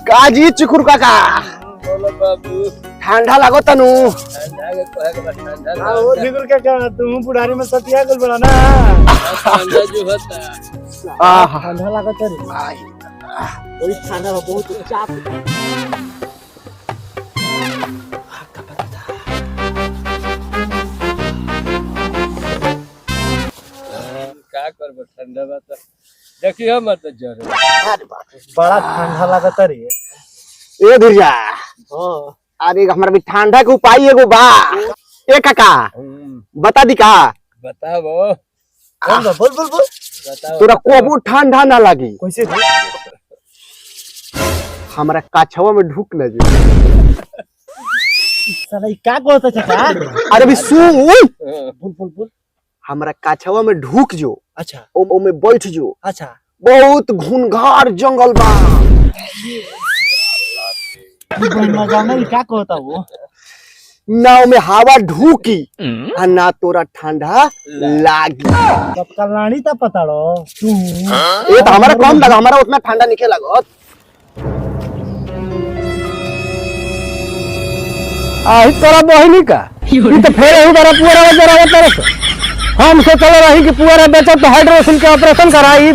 काजी चिकुर काका बोलो बाबू ठंडा लागो तनु ठंडा के कहे के ठंडा वो चिकुर काका तुम बुढ़ारी में सतिया गुल बना ना ठंडा जो होता आहा ठंडा लागत रे ओई ठंडा बहुत चाप का करबो ठंडा बात देखियो मत जरे बड़ा ठंडा लागत रे ए धुरिया हां अरे हमरा भी ठंडा के उपाय एगो बा ए काका बता दी का बताओ बोल बोल बोल बताओ तोरा कोबू ठंडा ना लगी कैसे हमरा काछवा में ढुक न जे साला ई का कहत छका अरे भी सुन बोल बोल बोल हमरा काछवा में ढुक जो अच्छा ओ में बैठ जो अच्छा बहुत घुनघार जंगल बा मजा नहीं क्या कहता वो नाव में हवा ढूकी आ ना तोरा ठंडा लागी तब कल्याणी ता पता रो तू ये तो हमारा कम लगा हमारा उतना ठंडा नहीं लगत आही तोरा बहिनी का ई तो फेर एही बार पुअरा जरा तरफ हम से चल रही कि पुअरा बेचब तो हाइड्रोसिल के ऑपरेशन कराई ई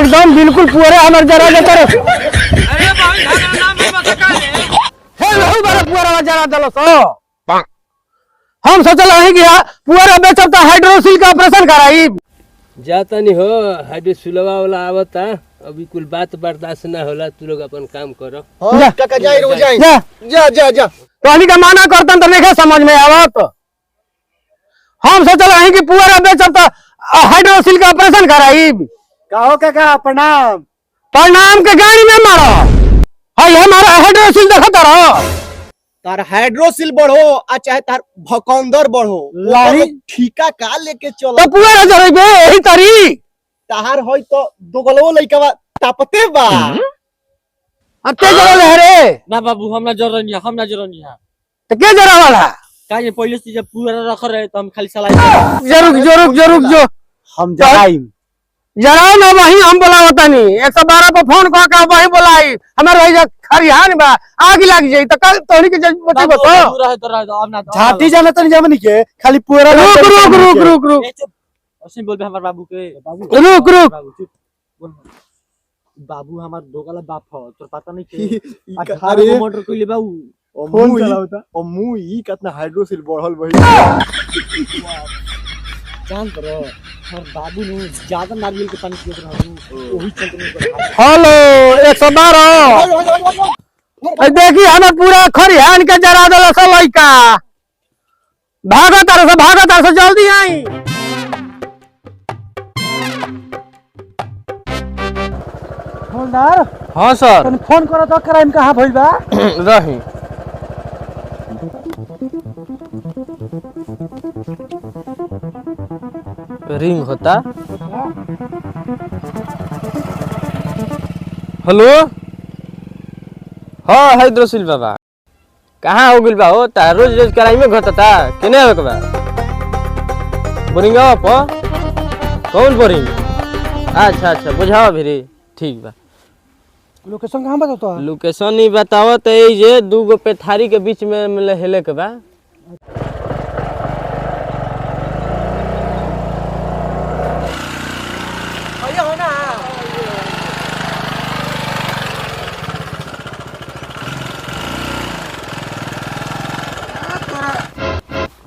एकदम बिल्कुल पुअरे हमर जरा तरफ अरे भाई धागा नाम में बता रे हे एही बार पुअरा जरा दलो सो हम सोचल रही कि पुअरा बेचब तो हाइड्रोसिल के ऑपरेशन कराई जाता नहीं हो हाइड्रो सुलवा वाला आवता अभी कुल बात बर्दाश्त ना होला तू लोग अपन काम करो हां काका जाई रो जाई जा जा जा जा तोहनी का माना करतन तो नहीं समझ में आवत हम सोचल रही कि पुअरा बेचब तो हाइड्रोसिल के ऑपरेशन कराई कहो काका प्रणाम प्रणाम के गाड़ी में मारो हाय हमारा हाइड्रोसिल देखत रहो तार हाइड्रोसिल बढ़ो आ चाहे तार भकंदर बढ़ो लाही ठीका का लेके चलो तो पुअरा जरेबे एही तरी ताहार होई तो दोगलवो लइका तापते बा अब के जरल है रे ना बाबू हम ना जरनिया तो के जरा वाला का ये पहले से जब पूरा रख रहे तो हम खाली सलाई जरुक जो हम जाई जरा ना वही हम बोलावता नहीं 112 पे फोन कर के वही बोलाई हमार भाई खरिहान बा आग लग जाई तो कल तोहनी के बची बतो रहे तो अब ना झाटी जाना तनी जमनी के खाली पूरा रुक असीम बोल बे हमार बाबू के रुक बाबू चुप बोल बाबू हमार दोगला बाप हो तोर पता नहीं के अरे मोटर कोइले बाबू फोन चलावता ओ मुई कितना हाइड्रोसिल बढ़ल बही जान करो हमार बाबू नु ज्यादा नारियल के पानी पियत रहू ओही चलते हेलो 112 देखी हमें पूरा खरिहान के जरा दल से लइका भागा तार से जल्दी आई फोनदार हां सर तनी फोन करो तो क्राइम कहां भइल बा रही रिंग होता हेलो हाँ हाइड्रोसिल बाबा कहाँ हो गइल बा हो ता रोज रोज कराई में घटता केने हो के बा बोरिंगवा प कौन बोरिंग अच्छा बुझावा भिरी ठीक बा लोकेशन कहां बताओ तो लोकेशन ही बताओ तो ये जे दूगो पेथारी के बीच में हेले के बा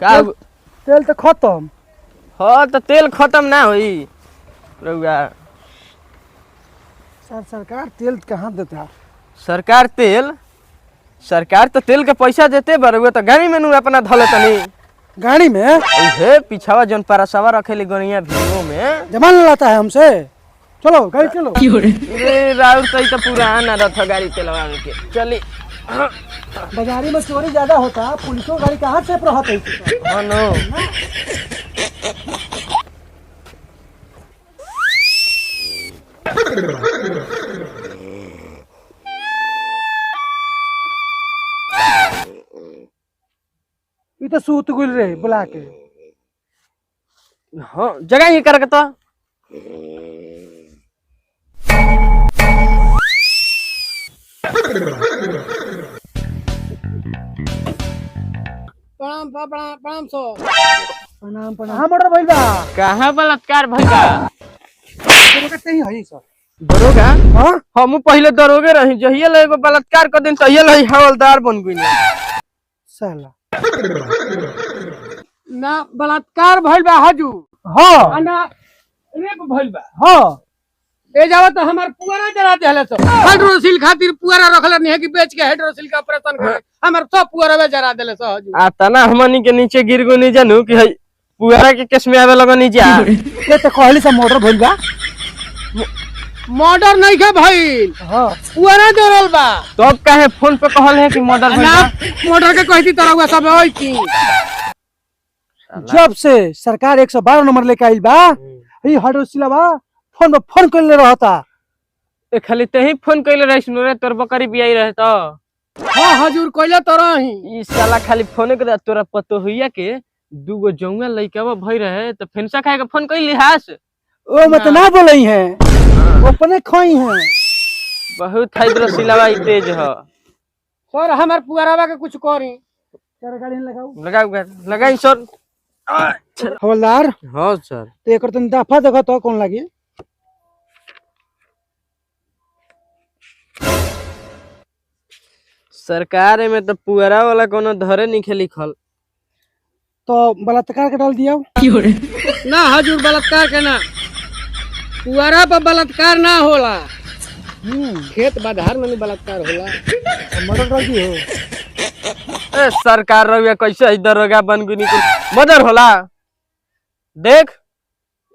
का तेल तो खत्म हाँ तो तेल खत्म ना होई रउआ सरकार तेल कहां देता सरकार तो तेल के पैसा देते बरुआ तो गाड़ी में नु अपना धले तनी गाड़ी में हे पिछावा जन परसवा रखेली गनिया भीड़ों में जमान लाता है हमसे चलो गाड़ी चलो रे राउर तो पुराना रथ गाड़ी चलवावे के चली बाजारी में चोरी ज्यादा होता पुलिसों गाड़ी कहां से रहत है हाँ नो ई तो सूत गुल रे बुला के हाँ जगह ही करके तो प्रणाम प्रणाम सो प्रणाम प्रणाम। हाँ मोटर भइल बा। कहाँ बलात्कार भइला? तेरे का सही है सर। दरोगा? हाँ हम पहले दरोगे रही, जहिया ले एगो बलात्कार कर दिन तहिया ले हवलदार बन गइनी। साला। ना बलात्कार भइल बा हजूर। हाँ ना रेप भइल बा। हाँ ए जावा तो हमार पुआरा जला देहले सो। हाइड्रोसिल खातिर पुआरा रखले नहीं है कि बेच के हाइड्रोसिल का ऑपरेशन करे। हमार सब पुआरा जला देले सो हजूर। आता ना हमनी के नीचे गिर गो नहीं जानू कि हई पुआरा के केस में आवे लगन नीचे। ये तो कहली से मोटर भइल बा। मर्डर नहीं के भइल। हाँ पुआरा जरल बा। तो अब काहे फोन पे कहल है कि मर्डर ना भइला? मर्डर के कहती तरह हुआ सब होई की। जब से सरकार 112 नंबर लेके आइल बा ये हाइड्रोसिल बा फोन पे फोन कर ले रहता। ए खाली तेही फोन कइले रहिस रे, तोर बकरी बियाई रहे तो। हां हजूर कइले तरह ही। ई साला खाली फोन के तोरा पतो होइया के दूगो जौंगा लइकावा भई रहे तो फेंसा खाए के फोन कइली हास। ओ मत ना बोलई है वो अपने खोई है। बहुत हाइड्रोसिलवा ई तेज ह। सर हमार पुआरावा के कुछ करी। चार गाड़ी लगाओ। लगाऊ लगाई सर। हवलदार हां सर। तो एकर तन दफा देखो तो कौन लागी। सरकार में तो पुअरा वाला कोनो धरे नहीं लिखल। तो बलात्कार के डाल दिया। ना हजूर बलात्कार के ना। पुआरा पर बलात्कार ना होला। खेत बाधार में बलात्कार होला। मर्डर डाल दी हो। ए सरकार रहुआ कैसे है दरोगा बन गुनी कुल मदर होला। देख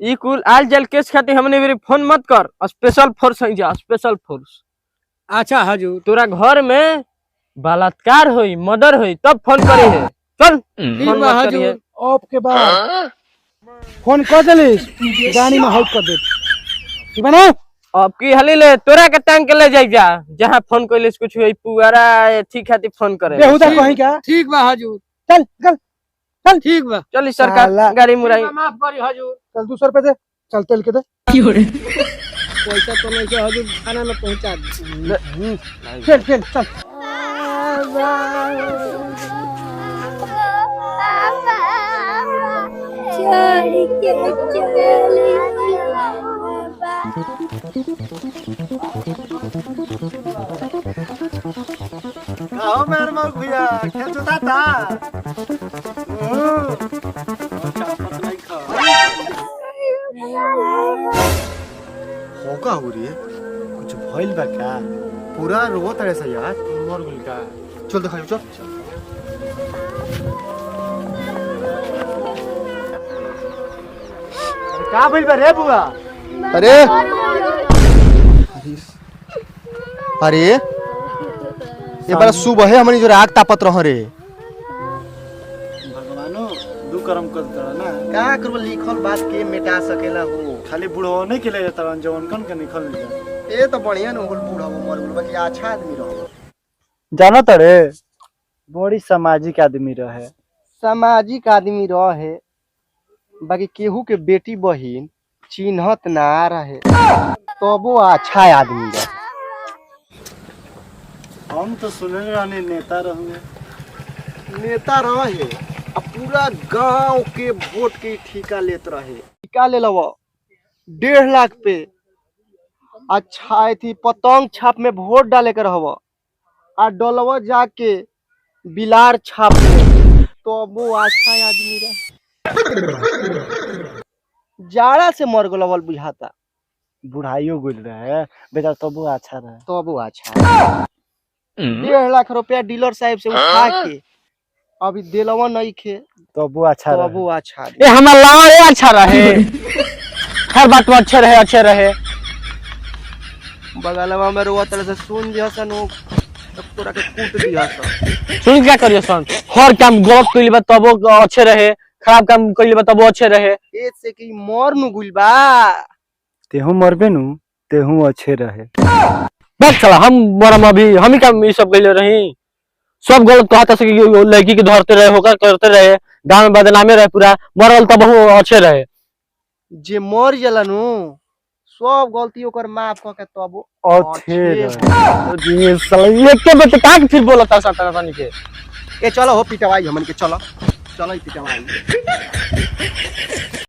ई कुल आल जल केस खातिर हमने मेरी फोन मत कर। स्पेशल फोर्स है जा, स्पेशल फोर्स। अच्छा हजूर तोरा घर में बलात्कार होई मर्डर होई तब फोन करे है। चल फोन मत करिए। ऑफ के बाद फोन कर देलिस गाड़ी में हाउस कर दे। ठीक बा ना। अब की हली ले तोरा के टांग के ले जाई जा जहां फोन कइले कुछ होई पुआरा ठीक खातिर फोन करे। बेहुदा कहीं क्या। ठीक बा हजूर। चल चल चल ठीक बा। चली सरकार साला। गाड़ी मुराई। माफ करी हजूर। चल 200 रुपए दे। चल तेल के दे। पैसा तो नहीं से हजूर खाना में पहुंचा दे। चल चल चल। आओ मेरे मग भैया खेल जोता था। होगा हो रही है कुछ भइल बा क्या? पूरा रोत है ऐसा यार। मर गइल का? चल दिखाई चल। का भइल बा रे बुआ? अरे अरे ये बड़ा सुबह है हमनी जो राग तापत रह रे। भगवानो दू कर्म कर दरा ना। का करब लिखल बात के मिटा सकेला हो। खाली बुढ़वा नहीं के ले जाता जवन कन के निकल जा। ए तो बढ़िया न होल बूढ़ा हो मर गेल बाकी अच्छा आदमी रहो। जाना तड़े बड़ी सामाजिक आदमी रहे। सामाजिक आदमी रहे बाकी केहू के बेटी बहिन चिन्हत ना रहे तबो अच्छा आदमी रहे। हम तो सुने रहने नेता रहूंगे। नेता रहे अब पूरा गांव के वोट के ठेका लेत रहे। ठेका ले लो 1.5 लाख पे। अच्छा थी पतंग छाप में वोट डाले के रहब आ डलवा जाके बिलार छाप में तो वो अच्छा आदमी रहे। जाड़ा से मर गल बुझाता। बुढ़ाइयो गुल रहे बेटा तबो अच्छा रहे। तो वो अच्छा 1.5 लाख रुपया डीलर साहब से उठा के अभी दिलवा नहीं खे तबो अच्छा तो रहे। वो अच्छा ये हमारा लावा ये अच्छा रहे। हर बात में अच्छे रहे अच्छे रहे। बगलवा में रोआ तरह से सुन दिया सन वो तोरा के कूट दिया सन। सुन क्या करिए सन हर काम गलत कइले बा तबो अच्छे रहे, खराब काम कइले बा तबो अच्छे रहे। ए से कि मोर नु गुल बा। तेहू मरबे नु तेहू अच्छे रहे। बस चला हम मरम अभी हम ही काम ये सब कइले रही। सब गलत कहता से कि लड़की के धरते रहे होकर करते रहे गांव में बदनामे रहे पूरा मरल तब अच्छे रहे। जे मर जाला नु सब गलती ओकर माफ क के तब अच्छे ये साला ये के बेटे का फिर बोलता सटा तनी के ए चलो हो पिटवाई हमन के चलो चलो ई पिटवाई